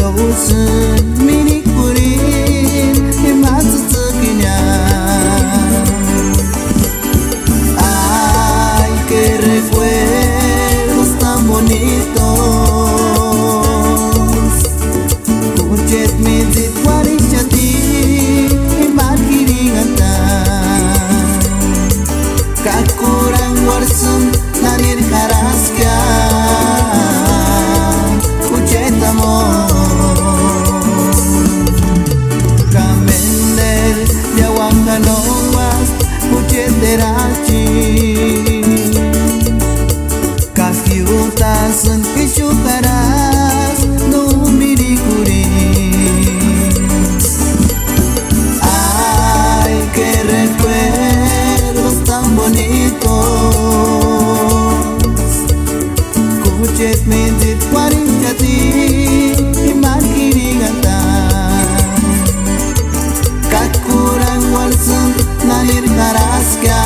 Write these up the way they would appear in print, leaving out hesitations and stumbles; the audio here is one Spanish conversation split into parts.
usun minik purin y más tsukinya. Ay, qué recuerdos tan bonitos. Kuchet minzit warishati y makiringata. Kakurang warsun narir karaskya. Kamender jawang kanowas puceteraci kakiutasan kisukaras no mirikuri. Ay, qué recuerdos tan bonitos. Kucet minzit waringkati nalir karaskya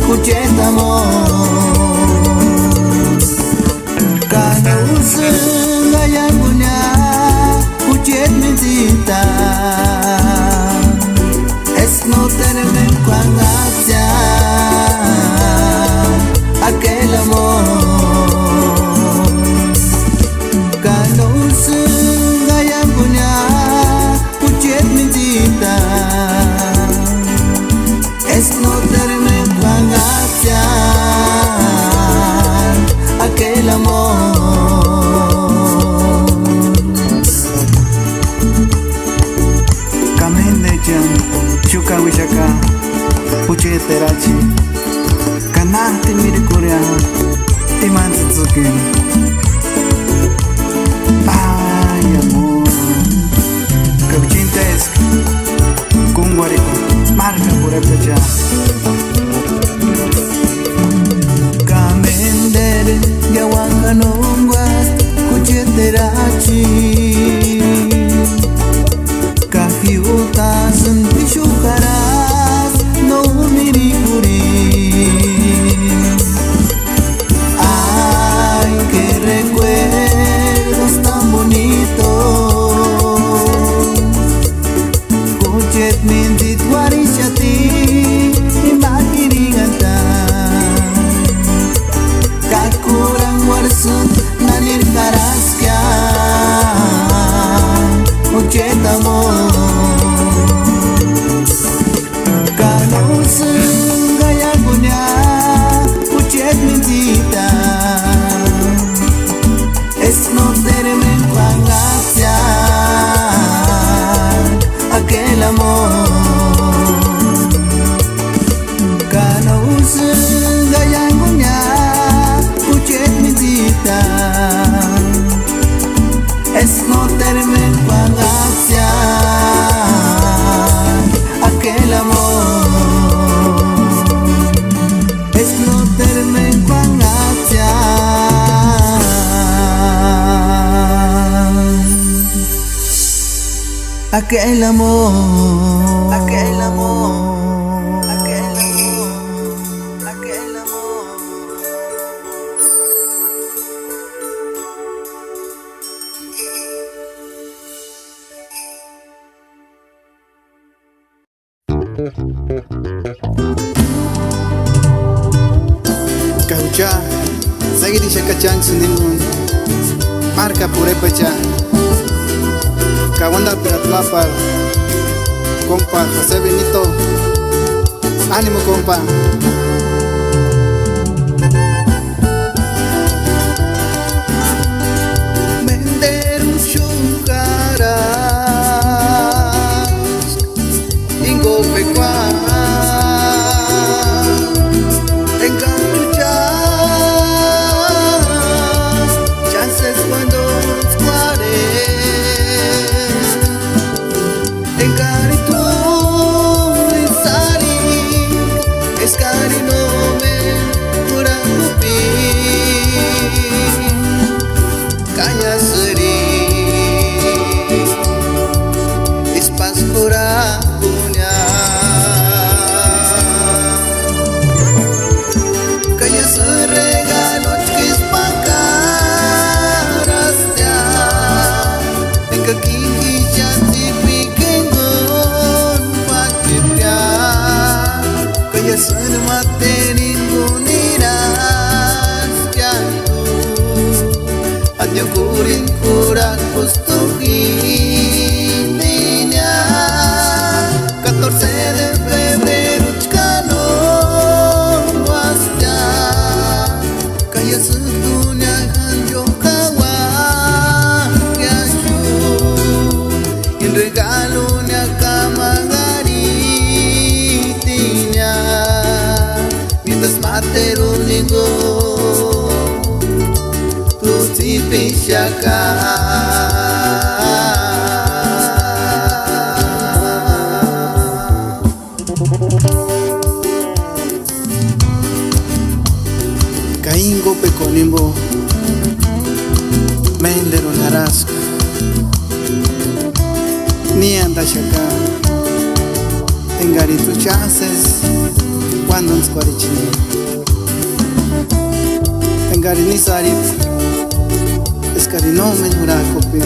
kucetamo kana usun gayang punya kucet minzita esno termen kwangatya aquel amor. Kana usun gayang punya kucet minzita no terme kwangatya aquel amor. Kamende jam chuka wishaka puceterachi kanati mirikuria timan tsukin. Ay, amor, kabuchinta es kungwariko marca por el pecha. Kamender jawang kanongwas kuceteraci kakiutasan kisukaras no mirikuri. Ay, qué recuerdos tan bonitos. Kucet minzit warishati imakiringata kakurang warsun nalir karaskya kucetamo kana usun gayang punya kucet minzita esno termen kwangatya aquel amor. Kana usun gayang punya kucet minzita esno termen kwangatya aquel amor. Esno termen kwangatya aquel amor, aquel amor, aquel amor, aquel amor. Kaucha, seguir y shakachan sunimun, marca pure pecha. Kawanda Piratlapal, compa José Benito, ánimo compa. Mender chucaras, ingo pecua, encachuchas, chances cuando regalo chkis pakaras kurin kuran pustuhinya 14 de febrero calor wasya kaya sedunia hanjo kawan yashu in regalonya kamangaritinya mientras matero nigo Pishaka Kaingo peconimbo Mendero narasca Ni anda shaka Tengarito chances Cuando nos cuarichini Tengarini sarit Escari no me juraco pero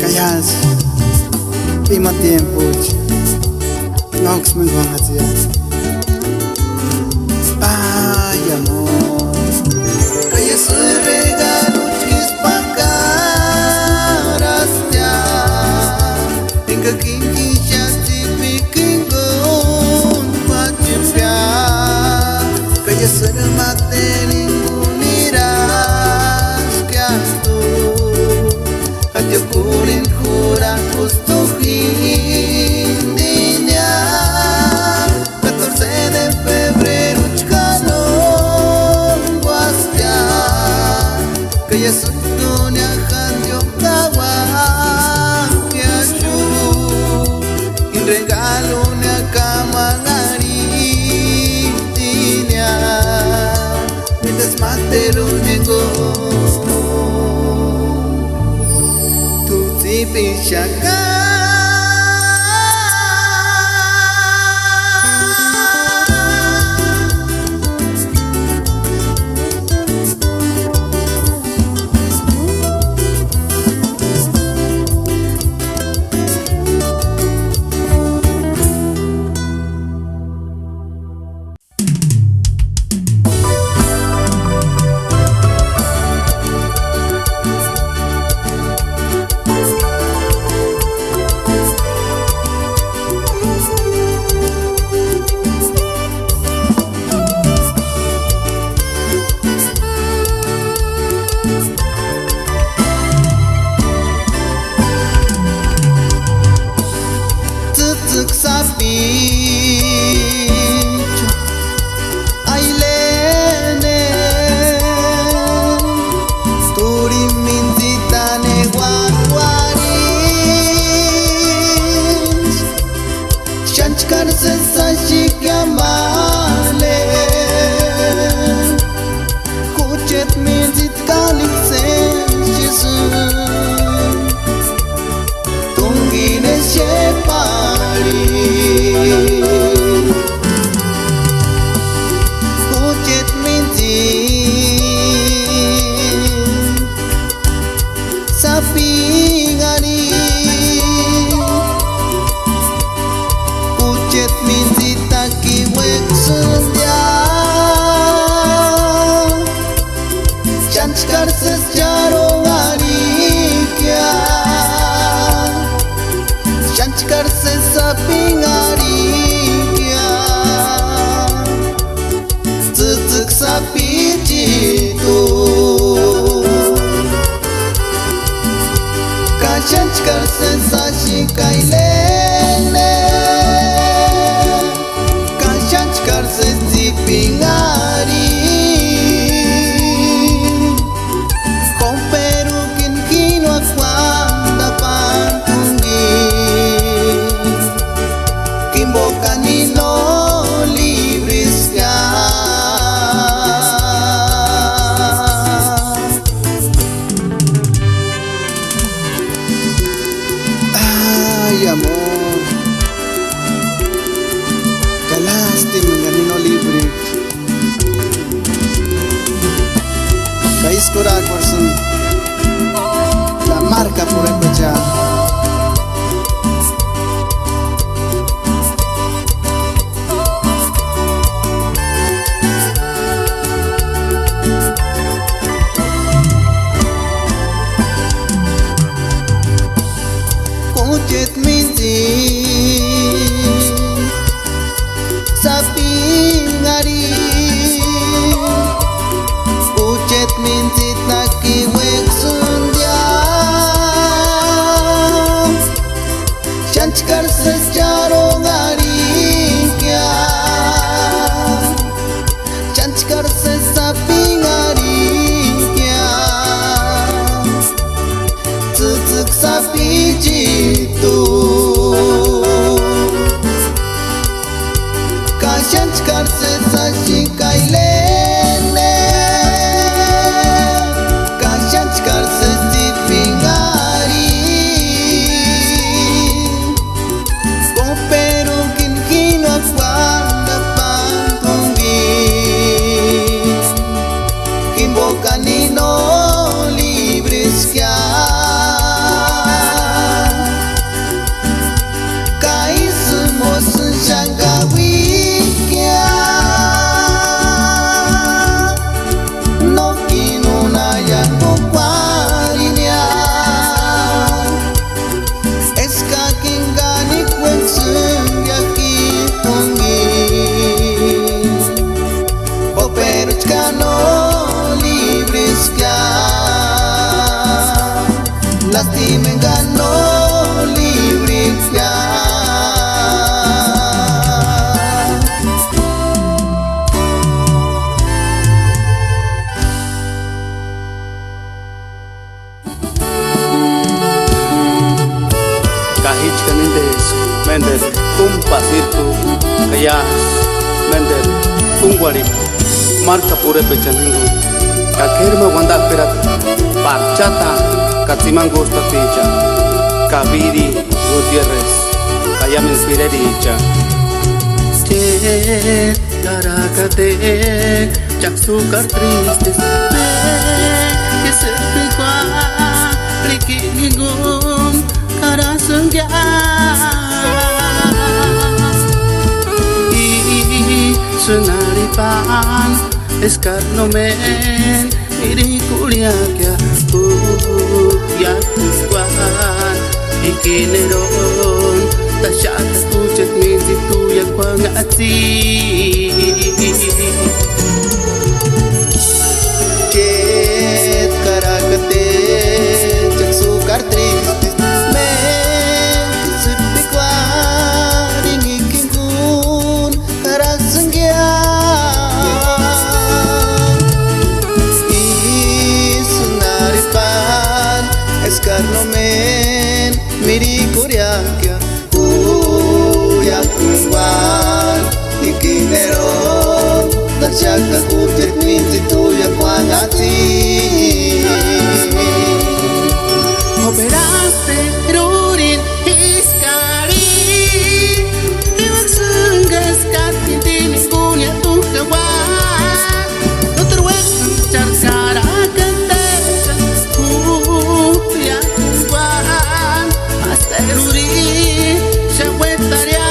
callas Pima tiempo No que me van a hacer Ay amor Callas regalo chispa caras ya Tenga kinki chasti pikingon Pachipya Callas remate kurin kuran pustuhinya 14 de febrero calor wasya kaya sedunia hanjo kawan yashu in regalonya kamangaritinya mientras matero nego Pishaka la marca por el pechado. mender tumpa sirtu kaya mender tungwari marca pure pechaningo kakerma wanda perat parchata katsimangosta ticha Kabiri Gutierrez kaya menspirericha Caracate, Chaxucar tristes, que se picua, riquigum, corazón ya. Y sonaripan, escarnomen, iricuriakia, ya tusquan, y quineron. Tashata kuchet minsi tuya kwa ngati Ket karakate Chaksukar tristis Men Supi kwa Ringikingun Karasangya Isunaripan Escarnomen Miri kuriakya Kungwan ikineron Nagsyaka kutit minti tuya kwa ngati Operaste rurin iskari Iwag sunggas kat hindi minggunya tukawan Nuterwek ang charkara kantesan Kuya kungwan Hasta rurin siya wetaria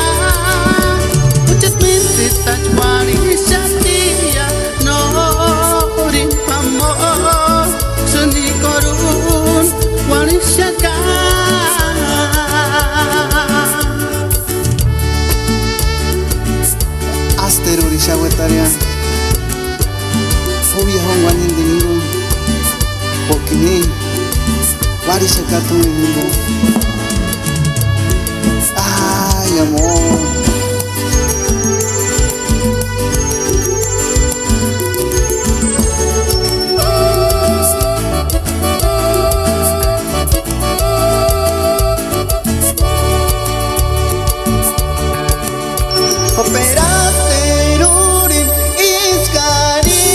Asteruri shawetaria Fobia hongwan indiningu Pokini Wari shakatu indiningu Ay amor Operaste rurin iskari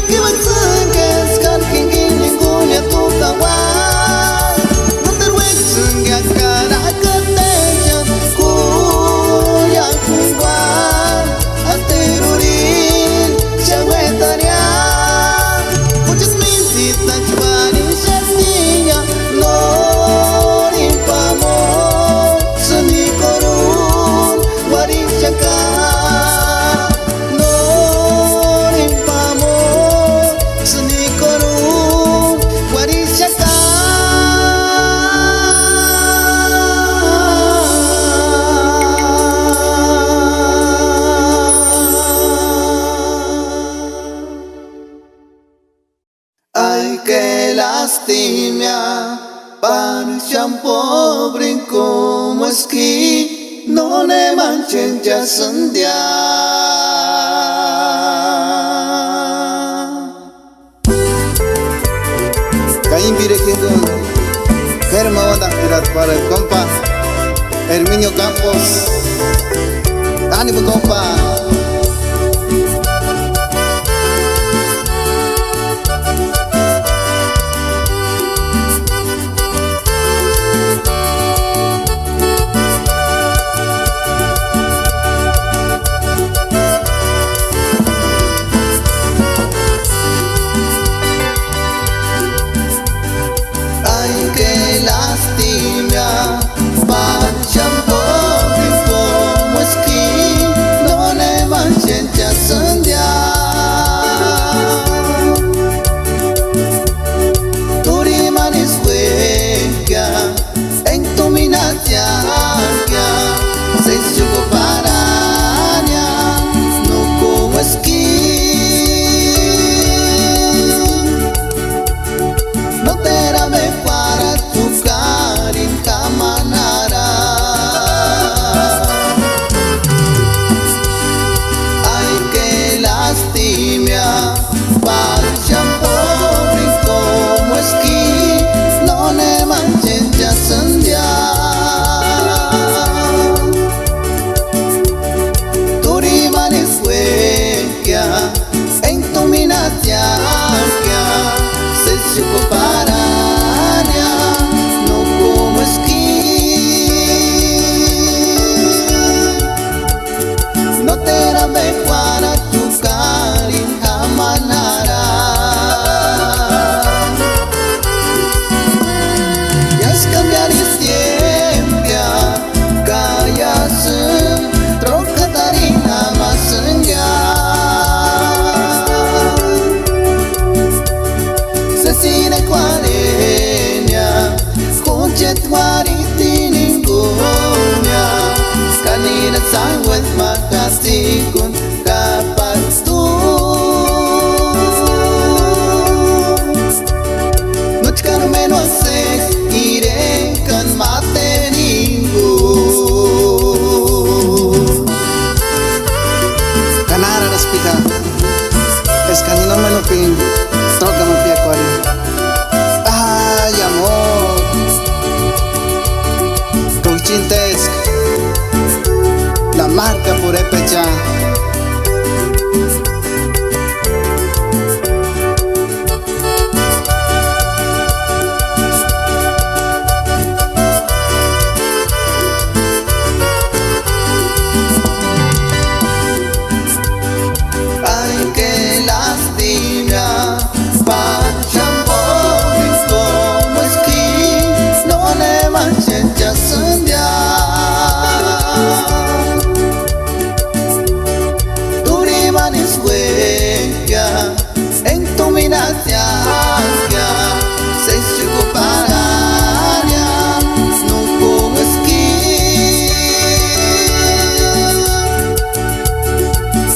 Iwan sengkes kan kingin lingkunya tukawan Nuterwek senggak kana ketejan Kuya kungwan Aste rurin syawetanya Pujas minsi tajwani syatinya Norin pamo Seni korun Warishaka Norin pamo Seni korun Warishaka Ay que lastimia Parecían pobre como esquí No le manchen ya sandia Caín Pirequingo Germa Wanda Pirat para el compa Herminio Campos Ánimo compa Ay que lastimia Parecían pobre como esquí No le manchen se compararía, no como esquí. No te ramé para tu karin hamanara. Ya es cambiar el tiempo, kaya se troca tarina más senja. Sesine cuarenya, kunchet wariti ninggunya. Kanina sangwet makasikun kapat tu. Nuchkan menos sex irekan mate ninggu. Canara las pica. Es canino me lo pin. Toca me pie acuario. Ay, amor. Conchintes. La marca purépecha. Ay, qué lástima, Pachambo, como esquí, no le manchen ya senja. Turiman es huella, en tu mirada, se llegó para allá, no como esquí.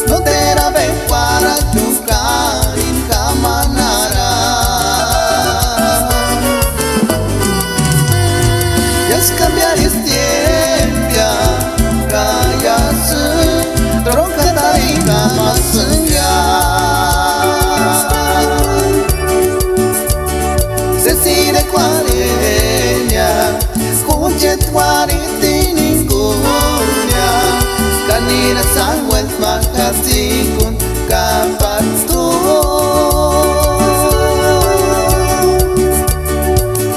No te ramé para tu karin hamanara. Ya es cambiar el tiempo, kaya se troca tarina más senja. Sesine cuarenya, kunchet wariti ninggunya. Kanina sangwet makasikun kapat tu.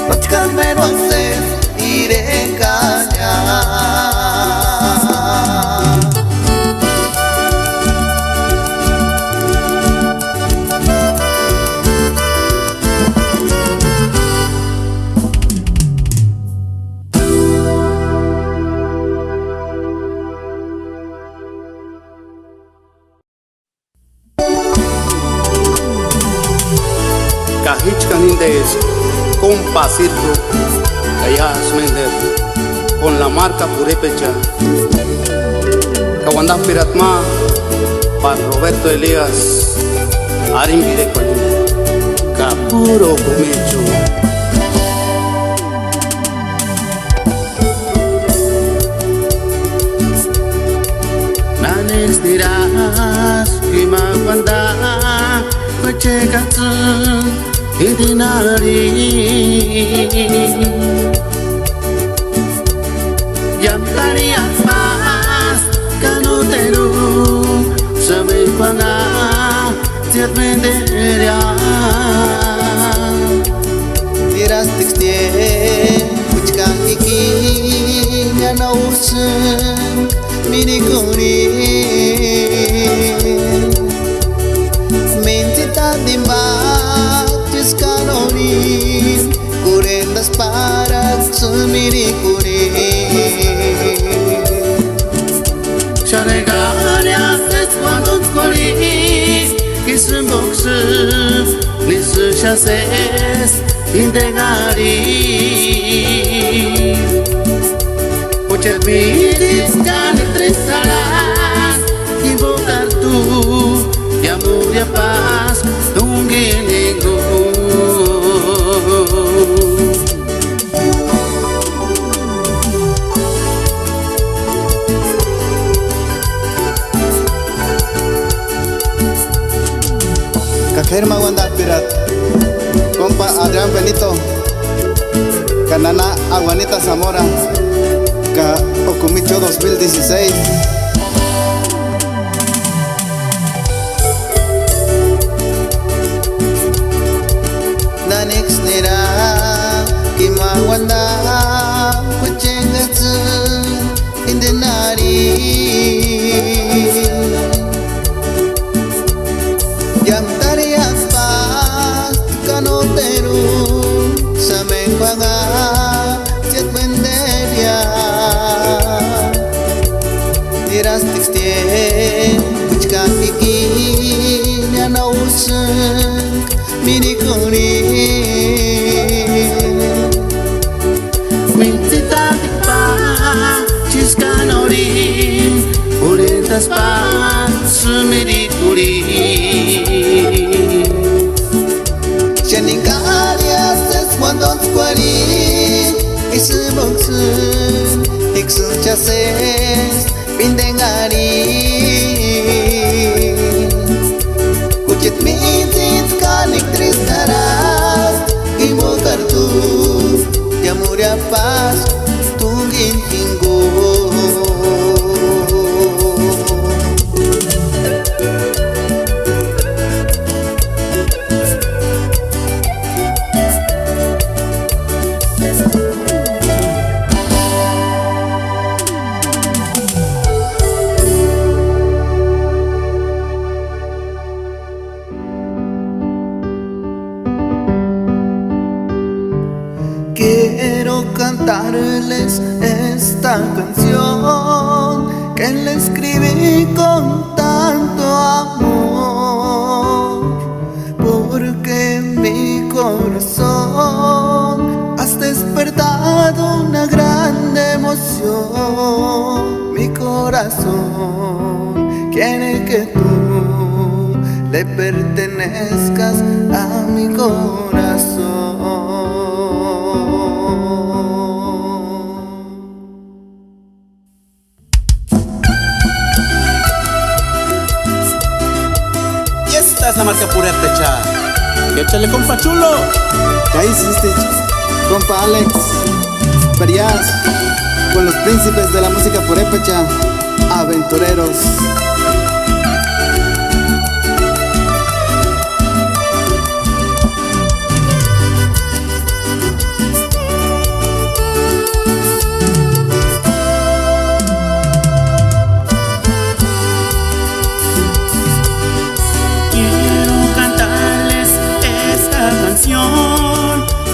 Rochkan menos sex irekanya. Kahich canindes compasirto kayas mender con la marca purépecha. Kawanda piratma para Roberto Elías Arim Videcoño Capuro Comecho. Nanes dirás que magwanda Pachekatsun idinari Yamtari aspas Kanutenu Samay panga Tiat menderia Tiras tixtien Puchkan iki Nyana ursen Mini kurin Mentita dimbat Tiskanorin Kurendas parak Sumiri kurin Sharegania Sesquadon Coris Kisum boxu Nisu chases Indegari Puchet miris Kan tres salas Invocar tu Y amor y paz Tunginingo Kakerma Wanda Pirat. Compa Adrián Benito. Canana Aguanita Zamora. Ka Ocumicho 2016. Nani wanda kuchengatsu indenari yang tarias pas kanoteru samen kwanga jet benderia tiras tixtien kuchka pikin ya nausen mini kuni Orientas pa sumirikuri Shaningarias es wandon squari Isuboksun Iksun chases Bindengari Kuchit mitit kanik tristaras Imo kartu Yamuria pas Tungin hinggo Quiero cantarles esta canción que le escribí con tanto amor, porque en mi corazón has despertado una gran emoción. Mi corazón quiere que tú le pertenezcas a mi corazón. Esta es la marca Purépecha. Échale, compa chulo. ¿Qué hiciste, compa Alex? Verías con los príncipes de la música purépecha, aventureros.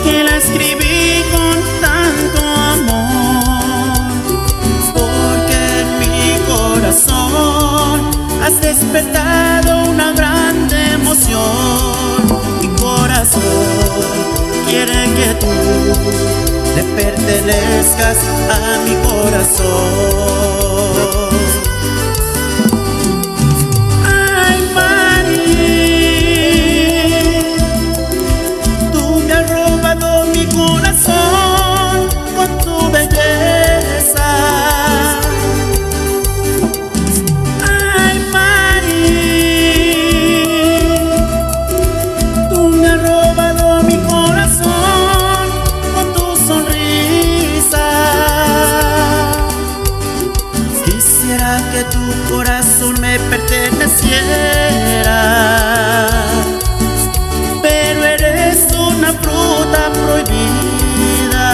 Que la escribí con tanto amor, porque en mi corazón has despertado una gran emoción. Mi corazón quiere que tú le pertenezcas a mi corazón. Que tu corazón me perteneciera, pero eres una fruta prohibida.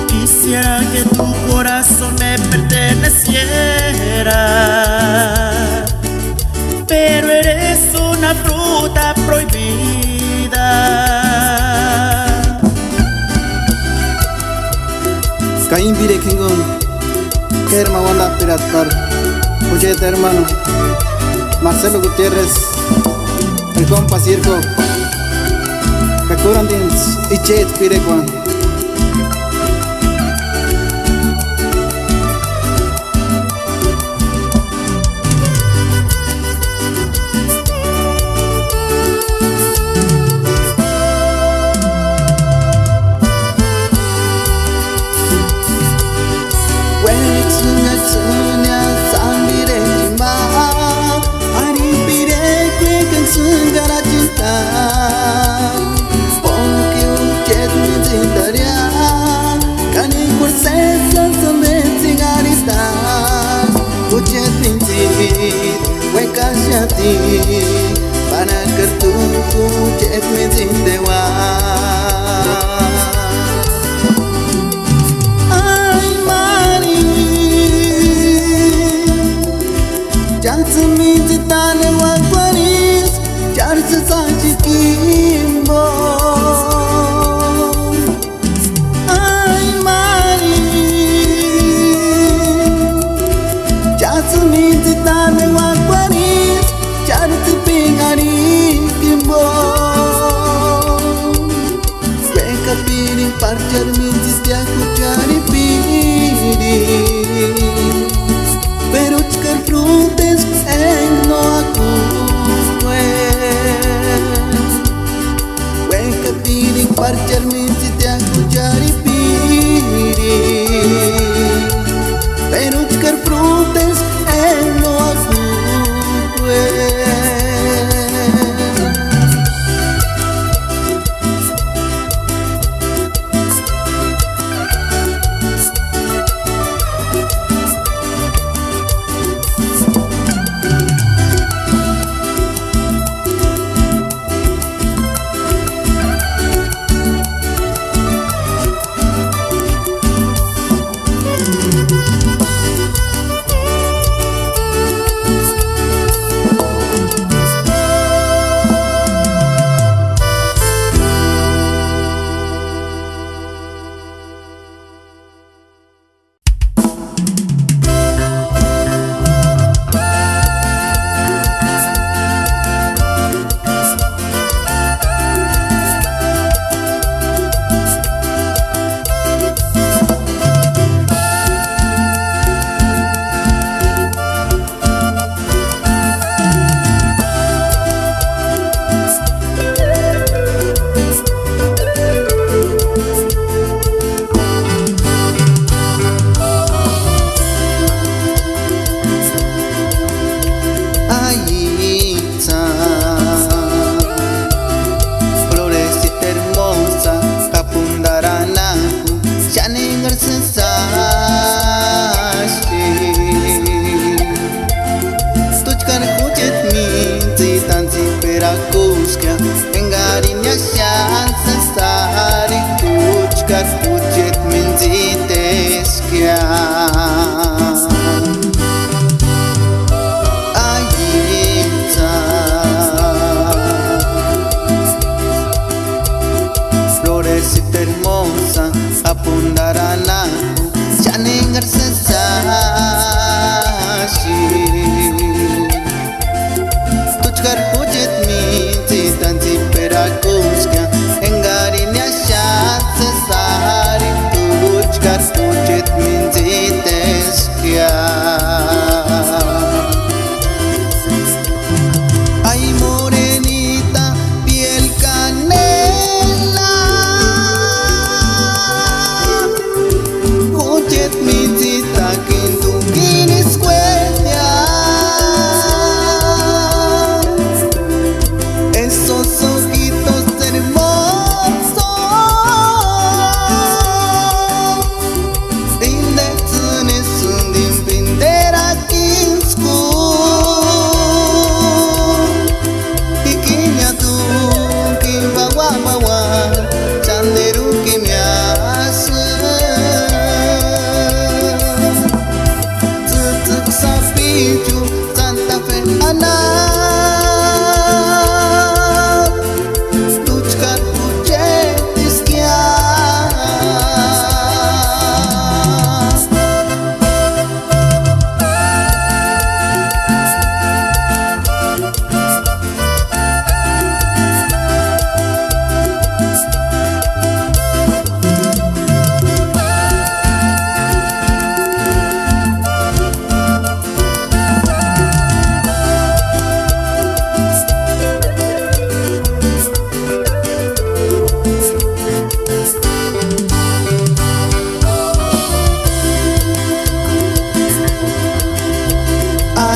Quisiera que tu corazón me perteneciera, pero eres una fruta prohibida. Caín Vire Kingon, que hermano wanda piratar. Oye, hermano Marcelo Gutiérrez, el compa Circo, Kakurandins y Chet Pirecuan. Cinta, porque un jet me mi hiciste escuchar y pedir, pero buscar frutas en no acusue. Hueca pide parchar mi hiciste escuchar y pedir, pero buscar frutas en no acusue. Engarinya chance sari tuchkar puchet minziteskia Ayitza florecita hermosa apundarana chaningarse sashi tuchkar puchet minzitanzi perakuska engarinya chance sari tuchkar puchet minziteskia Ay morenita piel canela puchet minzita kintu kinis cuenya esos ojitos hermosos indexunes undin pindera kinsku ikinya tu kimbawa bawa chanderu kimyasa tutuk sapiju Santa Fe anak tuchkar puchetiskia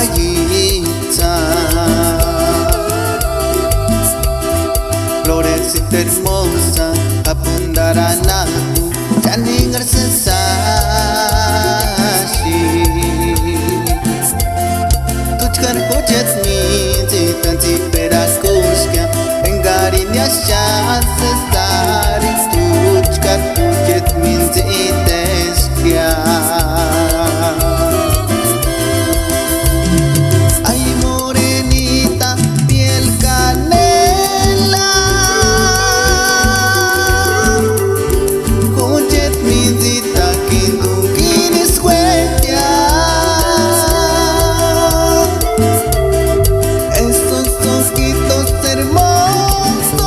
Ayitza florecita hermosa apundarana chaningarse sashi tuchkar puchet minzitanzi perakuska engarinya chance sari tuchkar puchet minziteskia Ay morenita piel canela puchet minzita kintu kinis cuenya esos ojitos hermosos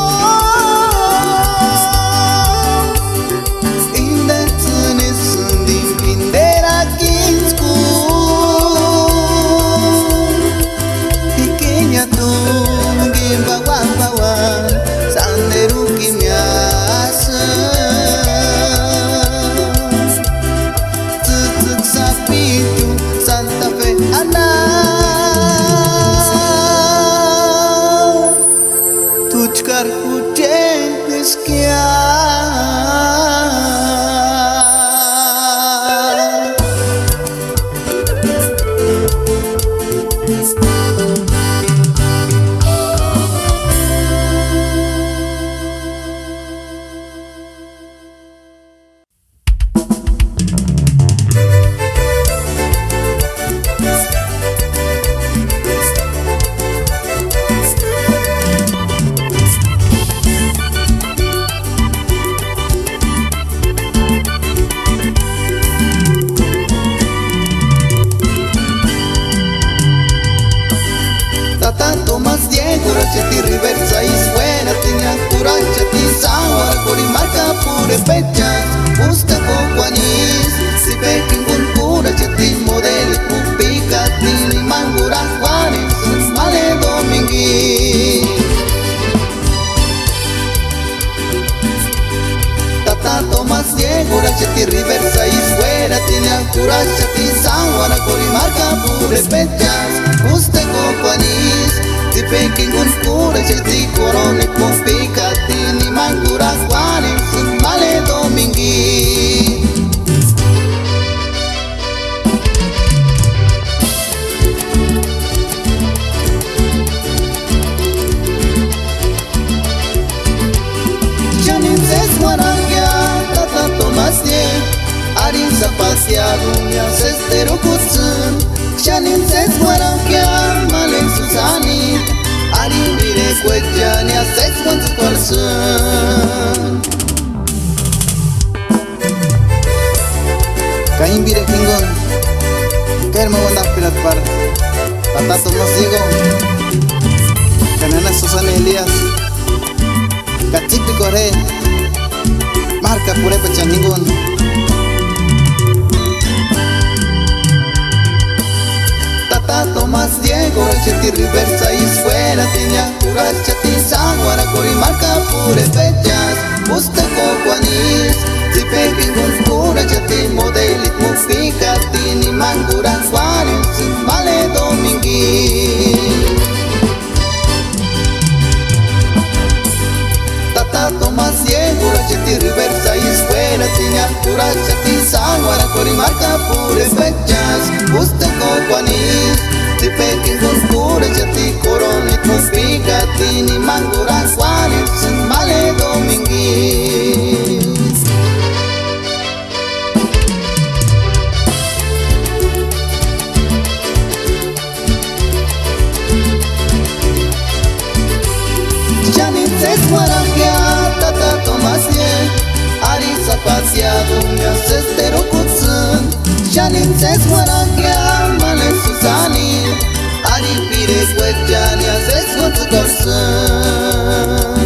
Chati reversa y fuera tenía cura chati sawara kori marca pure pecha busca poco anís si peking con cura chati model pupika tini mangura juanes male domingui tata tomas cura chati reversa y fuera tenía cura chati sawara kori marca pure pecha busca poco anís si peking con cura chati corone con pica tini mangura juanes male domingui Janin ses marangya tata tomas ye arin sa paseado me haces tero kutsun Janin ses marangya male susani arin vire cuecha ni haces con su corazón Kain bire kingon Kerma wanda pilat par Tata Tomas Diego Kanana Susana Elias Kachipi Corre Marca pure pechaningon Tata Tomas Diego chati reversa y fuera tenía cura chati sawara kori marca pure pechas busca coco anís si peking con cura chati modelit mufika tini mangura juanes male domingui Tata Tomas Diego chati reversa y fuera tenía cura chati sawara kori marca pure pechas busca coco anís si peking con cura chati corone mufika tini mangura juanes male domingui Janin ses marangya tata Tomas ye arin sa paseado me haces tero kutsun Janin ses marangya male susani arin pire cuecha ni haces con su corazón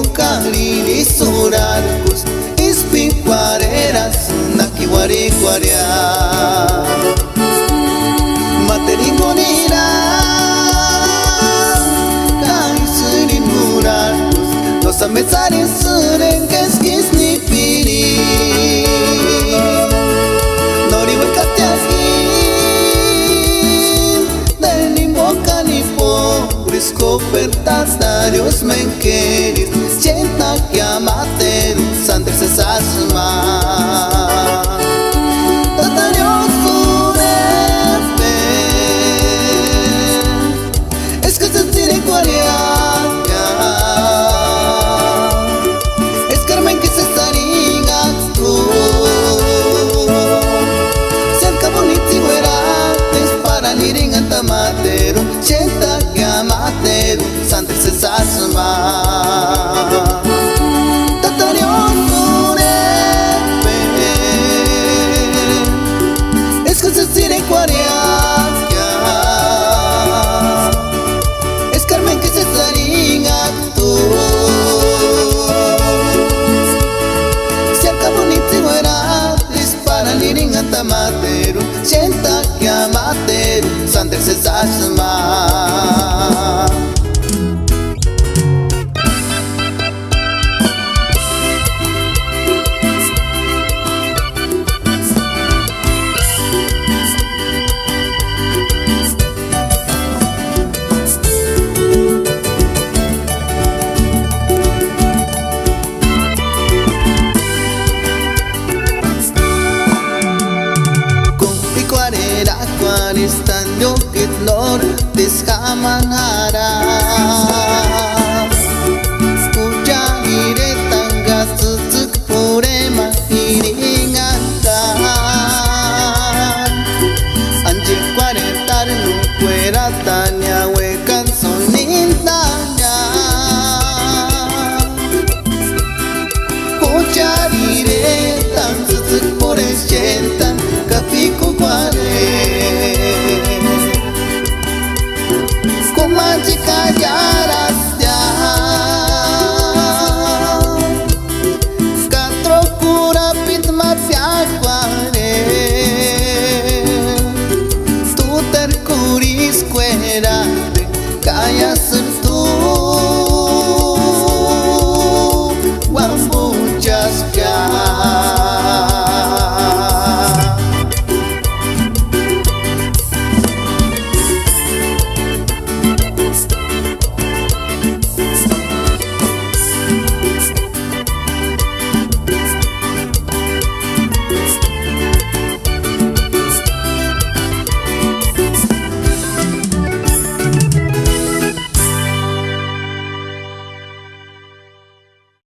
Carili surarcus ispicuareras nakiwarikuaria materingonira kaisirin murarcus los amezares surenques kisnipiri noriwekatiahin del nimbocanipo Riscopertas darios menqueris Chenta que amaten Sandres esas más